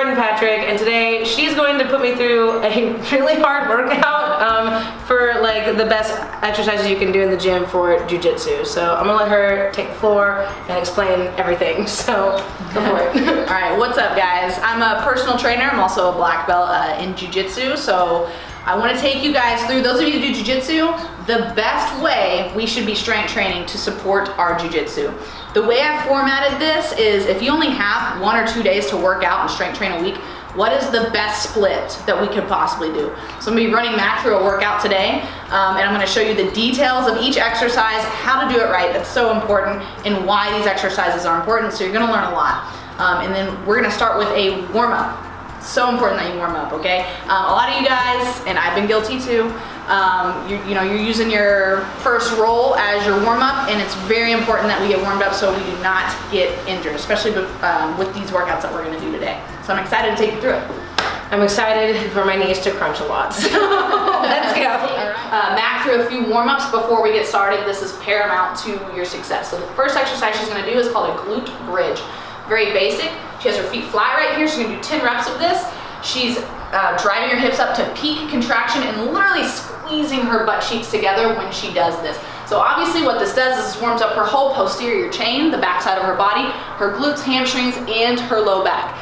Jordan Patrick, and today she's going to put me through a really hard workout for like the best exercises you can do in the gym for jiu-jitsu. So I'm gonna let her take the floor and explain everything. So go for it. All right, what's up, guys? I'm a personal trainer. I'm also a black belt in jiu-jitsu. So I want to take you guys through, those of you who do jiu-jitsu, the best way we should be strength training to support our jiu-jitsu. The way I've formatted this is if you only have 1 or 2 days to work out and strength train a week, what is the best split that we could possibly do? So I'm gonna be running Mac through a workout today, and I'm gonna show you the details of each exercise, how to do it right. That's so important, and why these exercises are important, so you're gonna learn a lot. And then we're gonna start with a warm-up. So important that you warm up, okay? A lot of you guys, and I've been guilty too, you're using your first roll as your warm-up, and it's very important that we get warmed up so we do not get injured, especially with these workouts that we're gonna do today. So I'm excited to take you through it. I'm excited for my knees to crunch a lot, so let's go. Mac through a few warm-ups before we get started. This is paramount to your success. So the first exercise she's gonna do is called a glute bridge. Very basic. She has her feet flat right here. She's gonna do 10 reps of this. She's driving her hips up to peak contraction and literally squeezing her butt cheeks together when she does this. So obviously what this does is this warms up her whole posterior chain, the backside of her body, her glutes, hamstrings, and her low back.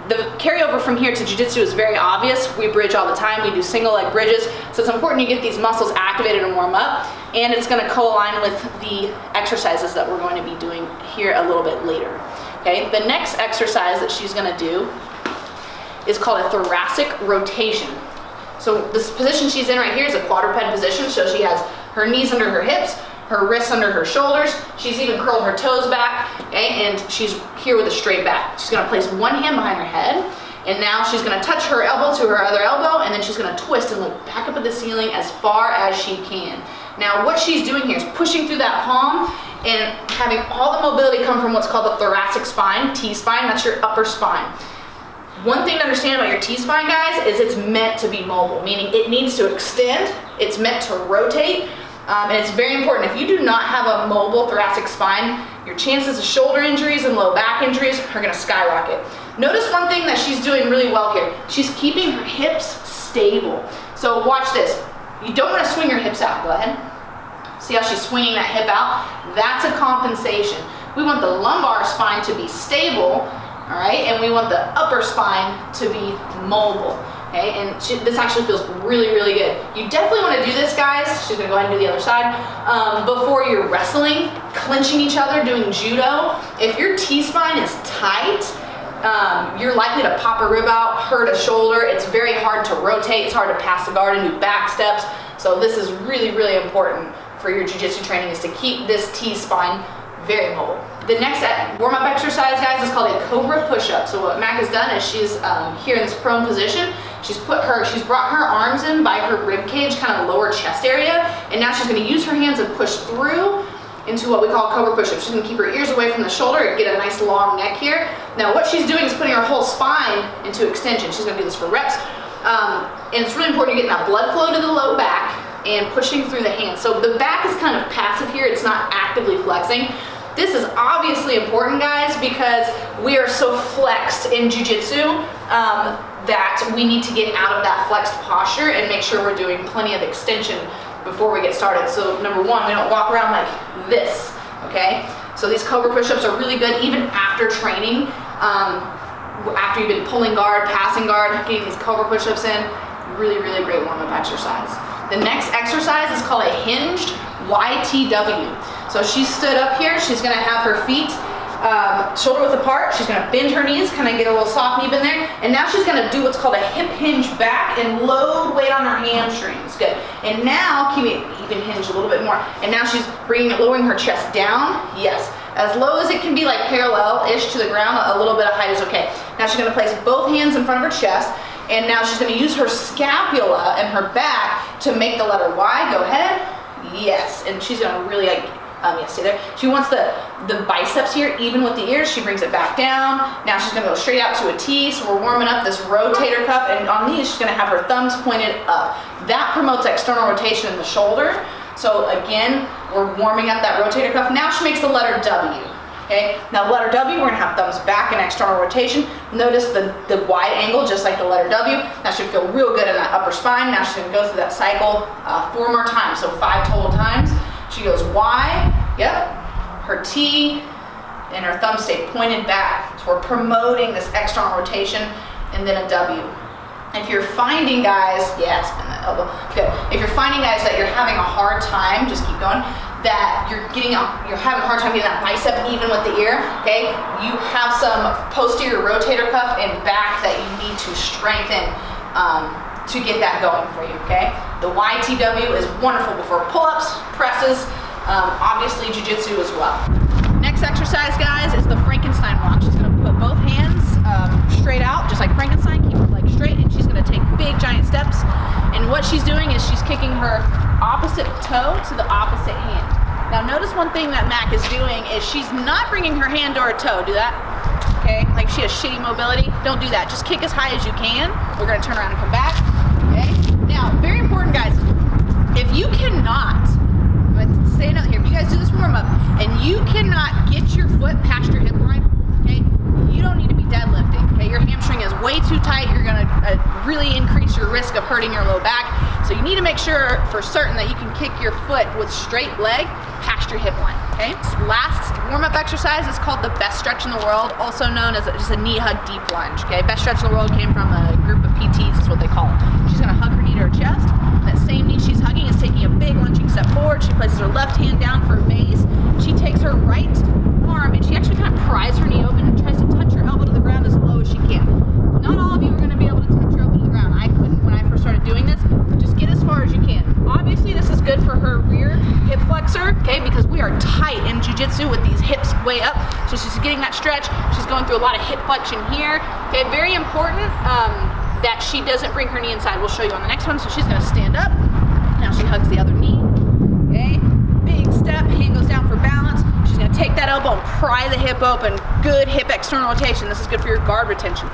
The carryover from here to jiu-jitsu is very obvious. We bridge all the time. We do single leg bridges. So it's important you get these muscles activated and warm up, and it's gonna co-align with the exercises that we're going to be doing here a little bit later. Okay, the next exercise that she's gonna do is called a thoracic rotation. So this position she's in right here is a quadruped position. So she has her knees under her hips, her wrists under her shoulders. She's even curled her toes back, okay, and she's here with a straight back. She's gonna place one hand behind her head, and now she's gonna touch her elbow to her other elbow, and then she's gonna twist and look back up at the ceiling as far as she can. Now what she's doing here is pushing through that palm and having all the mobility come from what's called the thoracic spine, T-spine, that's your upper spine. One thing to understand about your T-spine, guys, is it's meant to be mobile, meaning it needs to extend, it's meant to rotate, and it's very important. If you do not have a mobile thoracic spine, your chances of shoulder injuries and low back injuries are gonna skyrocket. Notice one thing that she's doing really well here. She's keeping her hips stable. So watch this. You don't wanna swing your hips out, go ahead. See how she's swinging that hip out? That's a compensation. We want the lumbar spine to be stable, all right? And we want the upper spine to be mobile, okay? And this actually feels really, really good. You definitely wanna do this, guys. She's gonna go ahead and do the other side. Before you're wrestling, clinching each other, doing judo. If your T-spine is tight, you're likely to pop a rib out, hurt a shoulder. It's very hard to rotate. It's hard to pass the guard and do back steps. So this is really, really important for your jiu-jitsu training, is to keep this T-spine very mobile. The next warm-up exercise, guys, is called a COBRA push-up. So what Mac has done is she's here in this prone position. She's brought her arms in by her rib cage, kind of lower chest area, and now she's going to use her hands and push through into what we call COBRA push-up. She's going to keep her ears away from the shoulder and get a nice long neck here. Now what she's doing is putting her whole spine into extension. She's going to do this for reps, and it's really important you're getting that blood flow to the low back and pushing through the hands. So the back is kind of passive here, it's not actively flexing. This is obviously important, guys, because we are so flexed in jiu-jitsu that we need to get out of that flexed posture and make sure we're doing plenty of extension before we get started. So number one, we don't walk around like this, okay? So these COBRA push-ups are really good even after training, after you've been pulling guard, passing guard, getting these COBRA push-ups in. Really, really great warm-up exercise. The next exercise is called a hinged YTW. So she's stood up here. She's gonna have her feet shoulder width apart. She's gonna bend her knees, kind of get a little soft knee in there. And now she's gonna do what's called a hip hinge back and load weight on her hamstrings. Good. And now, keep it even hinge a little bit more. And now she's lowering her chest down. Yes. As low as it can be, like parallel-ish to the ground. A little bit of height is okay. Now she's gonna place both hands in front of her chest. And now she's going to use her scapula and her back to make the letter Y. Go ahead. Yes. And she's going to really, yes, stay there. She wants the biceps here, even with the ears. She brings it back down. Now she's going to go straight out to a T. So we're warming up this rotator cuff. And on these, she's going to have her thumbs pointed up. That promotes external rotation in the shoulder. So again, we're warming up that rotator cuff. Now she makes the letter W. okay? Now letter W, we're gonna have thumbs back and external rotation. Notice the wide angle, just like the letter W. That should feel real good in that upper spine. Now she's gonna go through that cycle 4 more times, so 5 total times. She goes Y, yep, her T, and her thumbs stay pointed back. So we're promoting this external rotation, and then a W. If you're finding, guys, yeah, spin that elbow, good. If you're finding, guys, that you're having a hard time, just keep going, that you're having a hard time getting that bicep even with the ear, okay? You have some posterior rotator cuff and back that you need to strengthen to get that going for you, okay? The YTW is wonderful for pull-ups, presses, obviously jiu-jitsu as well. Next exercise, guys, is the Frankenstein walk. She's gonna put both hands straight out, just like Frankenstein, keep her legs straight, and she's gonna take big giant steps. And what she's doing is she's kicking her opposite toe to the opposite hand. Now notice one thing that Mac is doing is she's not bringing her hand or her toe, do that, okay? Like she has shitty mobility, don't do that. Just kick as high as you can. We're gonna turn around and come back, okay? Now, very important, guys, if you cannot, let's say another here, if you guys do this warm up and you cannot get your foot past your hip line, okay, you don't need to be deadlifting, okay? Your hamstring is way too tight. You're gonna really increase your risk of hurting your low back. So you need to make sure for certain that you can kick your foot with straight leg past your hip line, okay? Last warm-up exercise is called the best stretch in the world, also known as just a knee hug deep lunge, okay? Best stretch in the world came from a group of PTs, is what they call it. She's gonna hug her knee to her chest. That same knee she's hugging is taking a big lunging step forward. She places her left hand down for a base. She takes her right arm and she actually kind of pries her knee open and tries to touch her elbow to the ground as low as she can. Not all of you are gonna be able to touch your elbow to the ground. I couldn't when I first started doing this. Just get as far as you can. Obviously, this is good for her rear hip flexor, okay, because we are tight in jiu-jitsu with these hips way up. So she's getting that stretch. She's going through a lot of hip flexion here. Okay, very important that she doesn't bring her knee inside. We'll show you on the next one. So she's gonna stand up. Now she hugs the other knee, okay? Big step, hand goes down for balance. She's gonna take that elbow and pry the hip open. Good hip external rotation. This is good for your guard retention.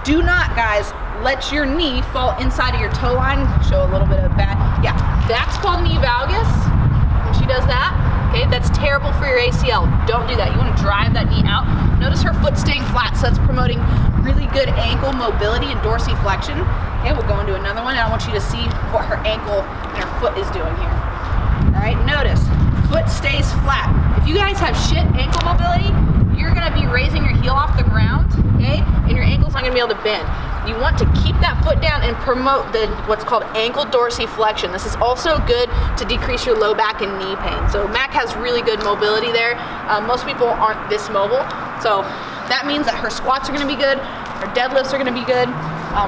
Do not, guys, let your knee fall inside of your toe line. Show a little bit of bad. Yeah, that's called knee valgus. When she does that, okay, that's terrible for your ACL. Don't do that. You want to drive that knee out. Notice her foot staying flat, so that's promoting really good ankle mobility and dorsiflexion. Okay, we'll go into another one, and I want you to see what her ankle and her foot is doing here. All right, notice, foot stays flat. If you guys have shit ankle mobility, you're gonna be raising your heel off the ground, okay? And your ankle's not gonna be able to bend. You want to keep that foot down and promote what's called ankle dorsiflexion. This is also good to decrease your low back and knee pain. So Mac has really good mobility there. Most people aren't this mobile. So that means that her squats are gonna be good, her deadlifts are gonna be good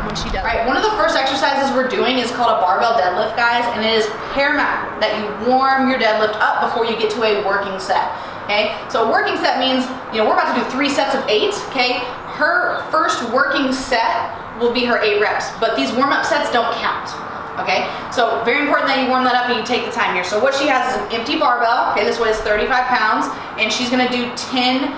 when she does. All right, one of the first exercises we're doing is called a barbell deadlift, guys, and it is paramount that you warm your deadlift up before you get to a working set. Okay, so a working set means, we're about to do 3 sets of 8, okay? Her first working set will be her 8 reps, but these warm-up sets don't count, okay? So very important that you warm that up and you take the time here. So what she has is an empty barbell, okay? This weighs 35 pounds, and she's gonna do 10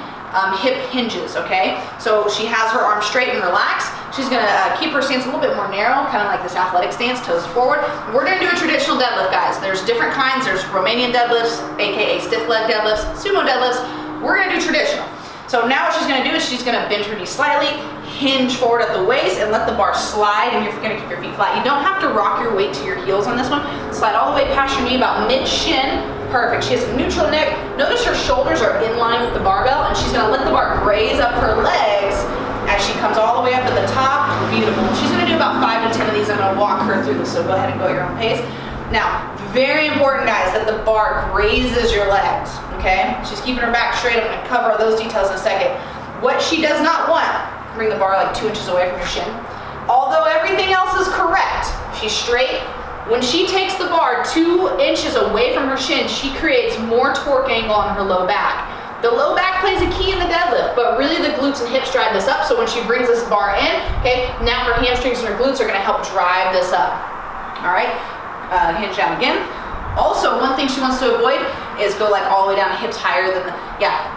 hip hinges, okay? So she has her arms straight and relaxed. She's gonna keep her stance a little bit more narrow, kind of like this athletic stance, toes forward. We're gonna do a traditional deadlift, guys. There's different kinds. There's Romanian deadlifts, AKA stiff leg deadlifts, sumo deadlifts. We're gonna do traditional. So now what she's gonna do is she's gonna bend her knee slightly, hinge forward at the waist, and let the bar slide, and you're gonna keep your feet flat. You don't have to rock your weight to your heels on this one. Slide all the way past your knee, about mid-shin. Perfect. She has a neutral neck. Notice her shoulders are in line with the barbell, and she's gonna let the bar graze up her legs as she comes all the way up to the top. Beautiful. She's gonna do about 5 to 10 of these. I'm gonna walk her through this, so go ahead and go at your own pace. Now, very important, guys, that the bar grazes your legs, okay? She's keeping her back straight. I'm gonna cover those details in a second. What she does not want, bring the bar like 2 inches away from your shin. Although everything else is correct, she's straight. When she takes the bar 2 inches away from her shin, she creates more torque angle on her low back. The low back plays a key in the deadlift, but really the glutes and hips drive this up. So when she brings this bar in, okay, now her hamstrings and her glutes are gonna help drive this up. All right, hinge down again. Also, one thing she wants to avoid is go like all the way down, hips higher than the,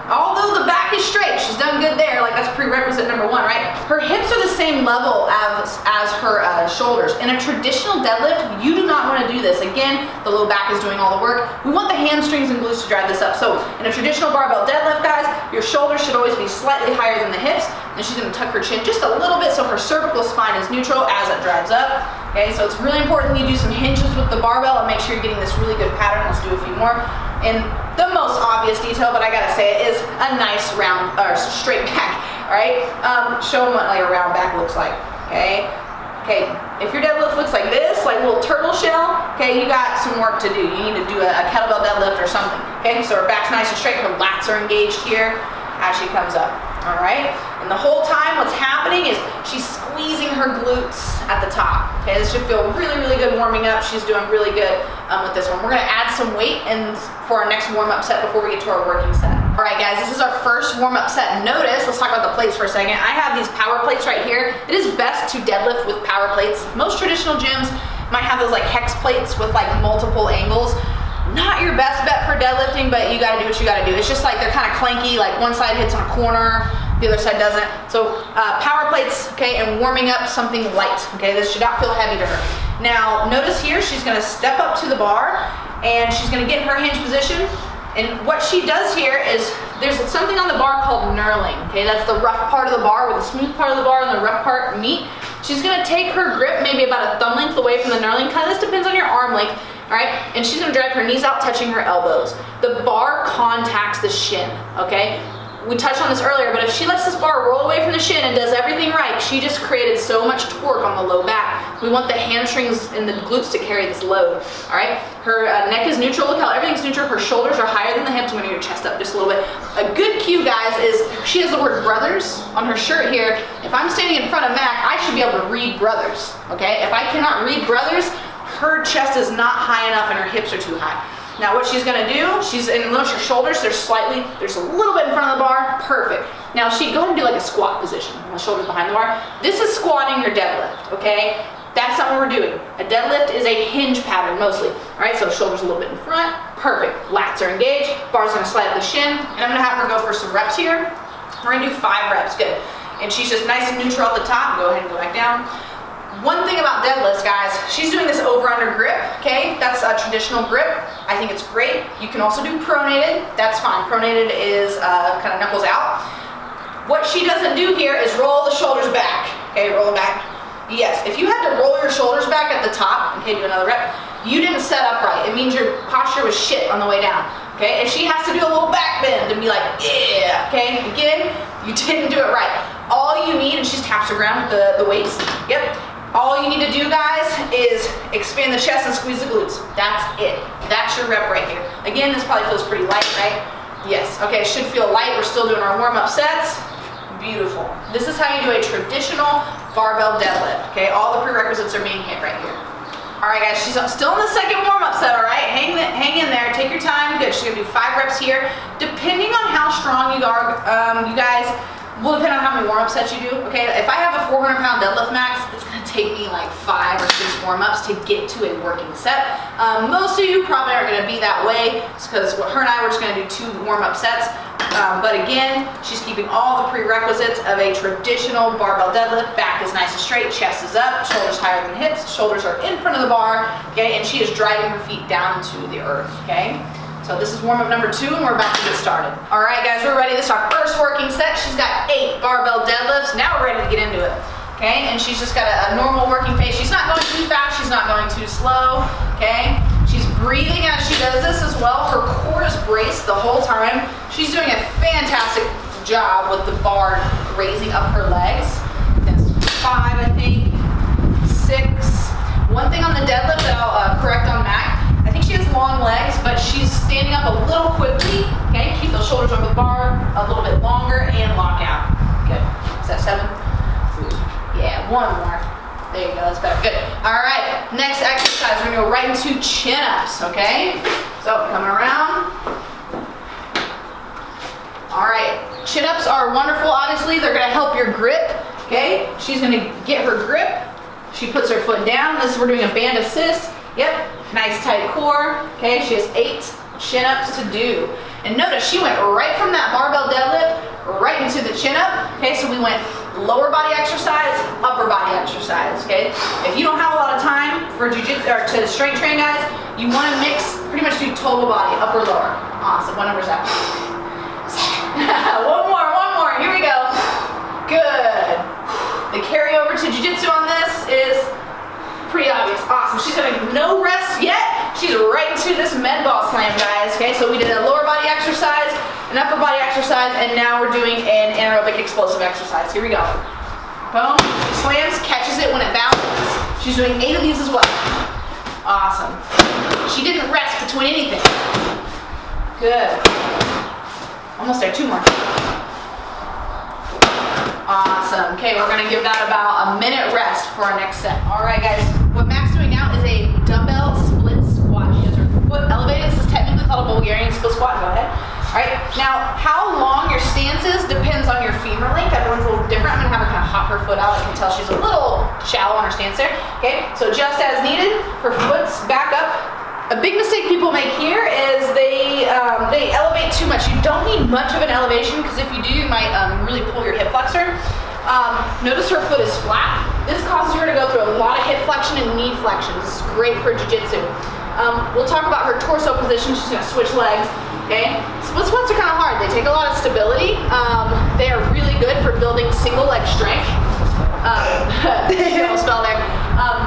although the back is straight, she's done good there, like that's prerequisite number 1, right? Her hips are the same level as her shoulders. In a traditional deadlift, you do not want to do this. Again, the low back is doing all the work. We want the hamstrings and glutes to drive this up. So in a traditional barbell deadlift, guys, your shoulders should always be slightly higher than the hips. And she's going to tuck her chin just a little bit so her cervical spine is neutral as it drives up. Okay, so it's really important you do some hinges with the barbell and make sure you're getting this really good pattern. Let's do a few more. And the most obvious detail, but I gotta say it, is a nice round or straight back. All right, show them what like a round back looks like. Okay, if your deadlift looks like this, like a little turtle shell, okay, you got some work to do. You need to do a kettlebell deadlift or something. Okay, so her back's nice and straight, her lats are engaged here as she comes up. All right, and the whole time what's happening is she's squeezing her glutes at the top. Okay, this should feel really, really good warming up. She's doing really good with this one. We're gonna add some weight and for our next warm-up set before we get to our working set. All right, guys, this is our first warm-up set. Notice, let's talk about the plates for a second. I have these power plates right here. It is best to deadlift with power plates. Most traditional gyms might have those like hex plates with like multiple angles. Not your best bet for deadlifting, but you gotta do what you gotta do. It's just like they're kind of clanky, like one side hits on a corner, the other side doesn't. So power plates, okay, and warming up something light, okay? This should not feel heavy to her. Now, notice here, she's gonna step up to the bar and she's gonna get in her hinge position. And what she does here is, there's something on the bar called knurling, okay? That's the rough part of the bar, where the smooth part of the bar and the rough part meet. She's gonna take her grip maybe about a thumb length away from the knurling. Kind of this depends on your arm length, all right? And she's gonna drive her knees out, touching her elbows. The bar contacts the shin, okay? We touched on this earlier, but if she lets this bar roll away from the shin and does everything right, she just created so much torque on the low back. We want the hamstrings and the glutes to carry this load, all right? Her neck is neutral. Look how everything's neutral. Her shoulders are higher than the hips. I'm gonna get your chest up just a little bit. A good cue, guys, is she has the word brothers on her shirt here. If I'm standing in front of Mac, I should be able to read brothers, okay? If I cannot read brothers, her chest is not high enough and her hips are too high. Now what she's gonna do, and notice her shoulders, there's a little bit in front of the bar, perfect. Now she go and do like a squat position, my shoulders behind the bar. This is squatting your deadlift, okay? That's not what we're doing. A deadlift is a hinge pattern mostly, all right? So shoulders a little bit in front, perfect. Lats are engaged, bar's gonna slide up the shin, and I'm gonna have her go for some reps here. We're gonna do 5 reps, good. And she's just nice and neutral at the top. Go ahead and go back down. One thing about deadlifts, guys, she's doing this over-under grip, okay? That's a traditional grip. I think it's great. You can also do pronated. That's fine. Pronated is kind of knuckles out. What she doesn't do here is roll the shoulders back, okay? Roll them back. Yes, if you had to roll your shoulders back at the top, okay, do another rep, you didn't set up right. It means your posture was shit on the way down, okay? If she has to do a little back bend and be like, yeah, okay? Again, you didn't do it right. All you need, and she taps her ground with the weights, yep. All you need to do, guys, is expand the chest and squeeze the glutes. That's it. That's your rep right here. Again, this probably feels pretty light, right? Yes. Okay, it should feel light. We're still doing our warm-up sets. Beautiful. This is how you do a traditional barbell deadlift, okay? All the prerequisites are being hit right here. All right, guys, she's still in the second warm-up set, all right? Hang in there. Take your time. Good. She's going to do 5 reps here. Depending on how strong you are, you guys, will depend on how many warm-up sets you do, okay? If I have a 400-pound deadlift max, it's gonna take me like 5 or 6 warm-ups to get to a working set. Most of you probably aren't gonna be that way, because her and I were just gonna do 2 warm-up sets. But again, she's keeping all the prerequisites of a traditional barbell deadlift. Back is nice and straight, chest is up, shoulders higher than hips, shoulders are in front of the bar, okay? And she is driving her feet down to the earth, okay? So this is warm-up number 2, and we're about to get started. All right, guys, we're ready. This is our first working set. She's got 8 barbell deadlifts. Now we're ready to get into it, okay? And she's just got a normal working pace. She's not going too fast. She's not going too slow, okay? She's breathing as she does this as well. Her core is braced the whole time. She's doing a fantastic job with the bar raising up her legs. That's 5, I think, 6. One thing on the deadlift that I'll correct on Mac, I think she has long legs, but she's standing up a little quickly, okay? Keep those shoulders over the bar a little bit longer and lock out. Good. Is that 7? Yeah, 1 more. There you go, that's better. Good. All right, next exercise, we're gonna go right into chin-ups, okay? So, coming around. All right, chin-ups are wonderful, obviously. They're gonna help your grip, okay? She's gonna get her grip. She puts her foot down. We're doing a band assist. Yep, nice tight core. Okay, she has 8 chin-ups to do. And notice she went right from that barbell deadlift right into the chin-up. Okay, so we went lower body exercise, upper body exercise. exercise, okay? If you don't have a lot of time for jiu-jitsu or to strength train, guys, you want to mix, pretty much do total body, upper, lower. Awesome. What number is that? one more. Here we go. Good. The carryover to jiu-jitsu on this is pretty obvious. Awesome. She's gonna give no rest yet. She's right into this med ball slam, guys. Okay, so we did a lower body exercise, an upper body exercise, and now we're doing an anaerobic explosive exercise. Here we go. Boom. Slams, catches it when it bounces. She's doing 8 of these as well. Awesome. She didn't rest between anything. Good. Almost there. 2 more. Awesome. Okay, we're gonna give that about a minute rest for our next set. All right, guys. What Mac's doing now is a dumbbell split squat. She has her foot elevated. This is technically called a Bulgarian split squat. Go ahead. All right. Now, how long your stance is depends on your femur length. Everyone's a little different. I'm gonna have her kind of hop her foot out. I can tell she's a little shallow on her stance there. Okay. So just as needed, her foot's back up. A big mistake people make here is they elevate too much. You don't need much of an elevation because if you do, you might really pull your hip flexor. Notice her foot is flat. This causes her to go through a lot of hip flexion and knee flexion. This is great for jiu-jitsu. We'll talk about her torso position. She's gonna switch legs, okay? Split squats are kind of hard. They take a lot of stability. They are really good for building single leg strength. Spell there.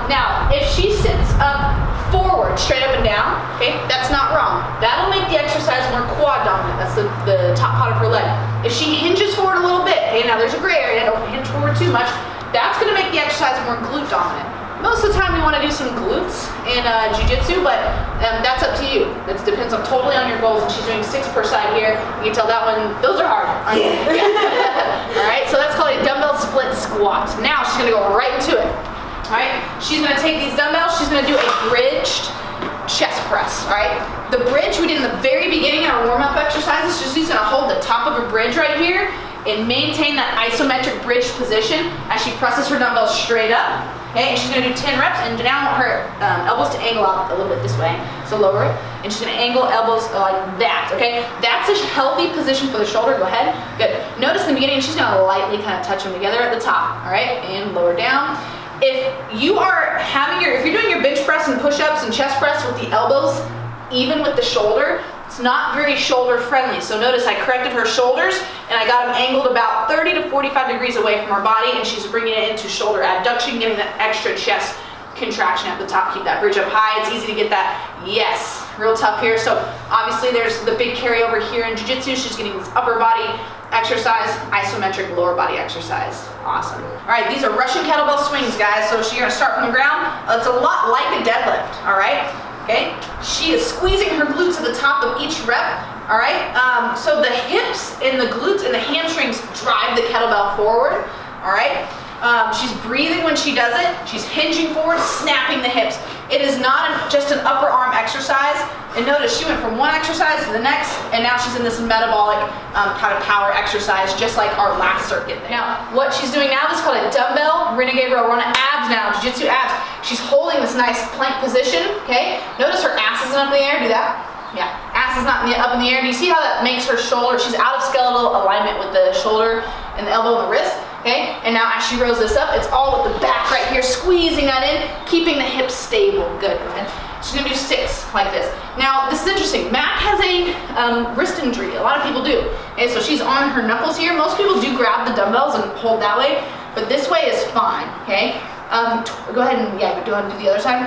Now, if she sits up forward, straight up and down, okay, that's not wrong. That'll make the exercise more quad dominant. That's the top part of her leg. If she hinges forward a little bit, okay, now there's a gray area, don't hinge forward too much, that's gonna make the exercise more glute dominant. Most of the time we wanna do some glutes in jiu-jitsu, but that's up to you. It depends on totally on your goals, and she's doing 6 per side here. You can tell that one, those are hard, aren't they? Yeah. All right, so that's called a dumbbell split squat. Now she's gonna go right into it. All right, she's gonna take these dumbbells, she's gonna do a bridged chest press, all right? The bridge we did in the very beginning in our warm-up exercises, she's gonna hold the top of her bridge right here and maintain that isometric bridge position as she presses her dumbbells straight up, okay? And she's gonna do 10 reps, and now I want her elbows to angle out a little bit this way, so lower it, and she's gonna angle elbows like that, okay? That's a healthy position for the shoulder, go ahead, good. Notice in the beginning, she's gonna lightly kind of touch them together at the top, all right? And lower down. If you are if you're doing your bench press and push-ups and chest press with the elbows, even with the shoulder, it's not very shoulder friendly. So notice I corrected her shoulders and I got them angled about 30 to 45 degrees away from her body, and she's bringing it into shoulder abduction, getting that extra chest contraction at the top. Keep that bridge up high. It's easy to get that. Yes, real tough here. So obviously there's the big carryover here in jiu-jitsu. She's getting this upper body exercise, isometric lower body exercise. Awesome. All right, these are Russian kettlebell swings, guys. So you're gonna start from the ground. It's a lot like a deadlift, all right? Okay, she is squeezing her glutes at the top of each rep, all right? So the hips and the glutes and the hamstrings drive the kettlebell forward, all right? She's breathing when she does it. She's hinging forward, snapping the hips. It is not just an upper arm exercise. And notice she went from one exercise to the next, and now she's in this metabolic kind of power exercise, just like our last circuit. Now, what she's doing now is called a dumbbell renegade row. We're on abs now, jiu-jitsu abs. She's holding this nice plank position, okay? Notice her ass isn't up in the air, do that. Yeah, ass is not up in the air. Do you see how that makes her shoulder? She's out of skeletal alignment with the shoulder and the elbow and the wrist. Okay, and now as she rows this up, it's all with the back right here, squeezing that in, keeping the hips stable. Good. She's gonna do 6 like this. Now, this is interesting. Mac has a wrist injury. A lot of people do. Okay, so she's on her knuckles here. Most people do grab the dumbbells and hold that way, but this way is fine. Okay, go ahead and go ahead and do the other side.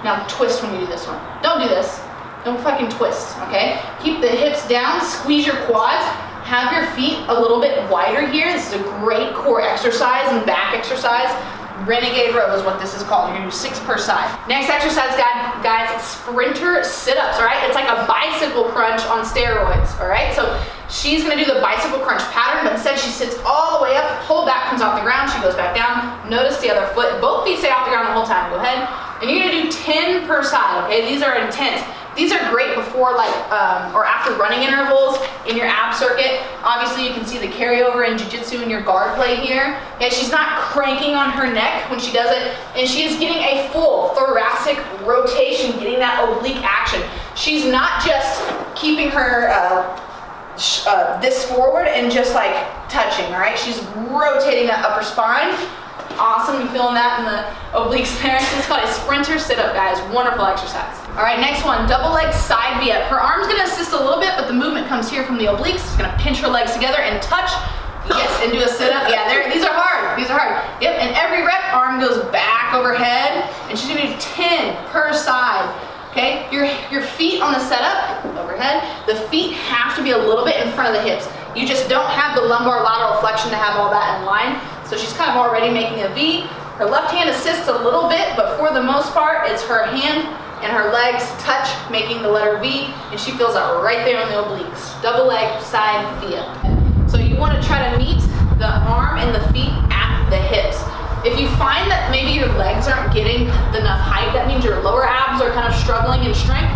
Now twist when you do this one. Don't do this. Don't fucking twist. Okay, keep the hips down. Squeeze your quads. Have your feet a little bit wider here. This is a great core exercise and back exercise. Renegade row is what this is called. You're gonna do 6 per side. Next exercise, guys, sprinter sit-ups, all right? It's like a bicycle crunch on steroids, all right? So she's gonna do the bicycle crunch pattern, but instead she sits all the way up, whole back comes off the ground, she goes back down. Notice the other foot, both feet stay off the ground the whole time. Go ahead. And you're gonna do 10 per side, okay? These are intense. These are great before or after running intervals in your ab circuit. Obviously you can see the carryover in jiu-jitsu in your guard play here. Okay, she's not cranking on her neck when she does it, and she is getting a full thoracic rotation, getting that oblique action. She's not just keeping her this forward and just like touching, all right? She's rotating that upper spine. Awesome, you feeling that in the obliques there? This is called a sprinter sit-up, guys. Wonderful exercise. All right, next one, double leg side V-up. Her arm's gonna assist a little bit, but the movement comes here from the obliques. She's gonna pinch her legs together and touch. Yes, and do a sit-up. Yeah, these are hard. These are hard. Yep, and every rep, arm goes back overhead, and she's gonna do 10 per side. Okay, your feet on the setup, overhead, the feet have to be a little bit in front of the hips. You just don't have the lumbar lateral flexion to have all that in line. So she's kind of already making a V. Her left hand assists a little bit, but for the most part, it's her hand and her legs touch, making the letter V, and she feels that right there on the obliques. Double leg side V up. So you want to try to meet the arm and the feet at the hips. If you find that maybe your legs aren't getting enough height, that means your lower abs are kind of struggling in strength.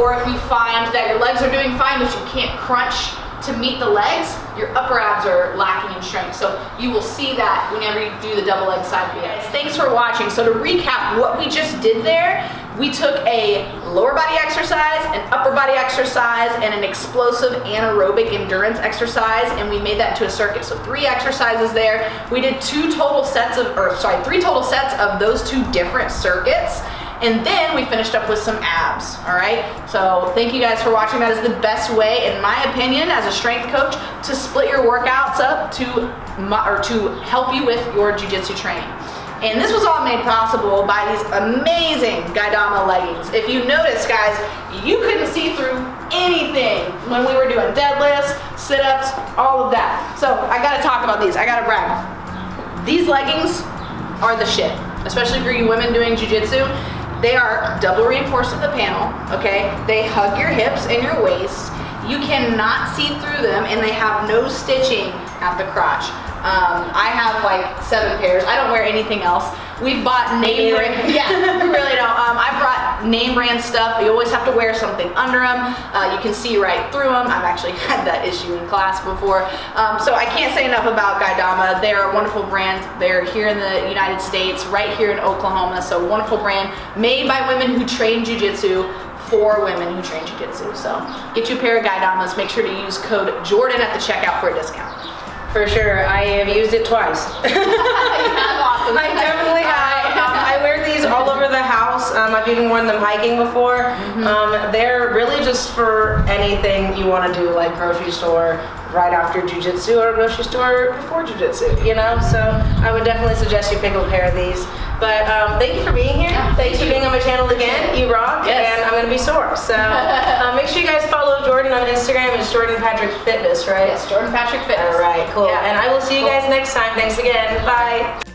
Or if you find that your legs are doing fine, but you can't crunch to meet the legs, your upper abs are lacking in strength. So you will see that whenever you do the double leg side V. Guys, thanks for watching. So to recap what we just did there, we took a lower body exercise, an upper body exercise, and an explosive anaerobic endurance exercise, and we made that into a circuit. So 3 exercises there. We did 3 total sets of those 2 different circuits. And then we finished up with some abs, all right? So thank you guys for watching. That is the best way, in my opinion, as a strength coach, to split your workouts up to help you with your jiu-jitsu training. And this was all made possible by these amazing GAIDAMA leggings. If you notice, guys, you couldn't see through anything when we were doing deadlifts, sit-ups, all of that. So I gotta talk about these, I gotta brag. These leggings are the shit, especially for you women doing jiu-jitsu. They are double reinforced at the panel, okay? They hug your hips and your waist. You cannot see through them, and they have no stitching at the crotch. I have like 7 pairs. I don't wear anything else. We've bought name brand. Yeah, we really don't. I brought name brand stuff. You always have to wear something under them. You can see right through them. I've actually had that issue in class before. So I can't say enough about GAIDAMA. They're a wonderful brand. They're here in the United States, right here in Oklahoma. So wonderful brand made by women who train jiu-jitsu for women who train jiu-jitsu. So get you a pair of GAIDAMAs. Make sure to use code Jordan at the checkout for a discount. For sure, I have used it twice. Awesome. I definitely have. I wear these all over the house. I've even worn them hiking before. They're really just for anything you want to do, like grocery store right after jiu-jitsu or grocery store before jiu-jitsu, you know? So I would definitely suggest you pick up a pair of these. But thank you for being here. Yeah, Thanks for being on my channel again. You rock. Yes. And I'm going to be sore. So make sure you guys follow Jordan on Instagram. It's Jordan Patrick Fitness, right? Yes, Jordan Patrick Fitness. All right, cool. Yeah. And I will see you guys next time. Thanks again. Bye.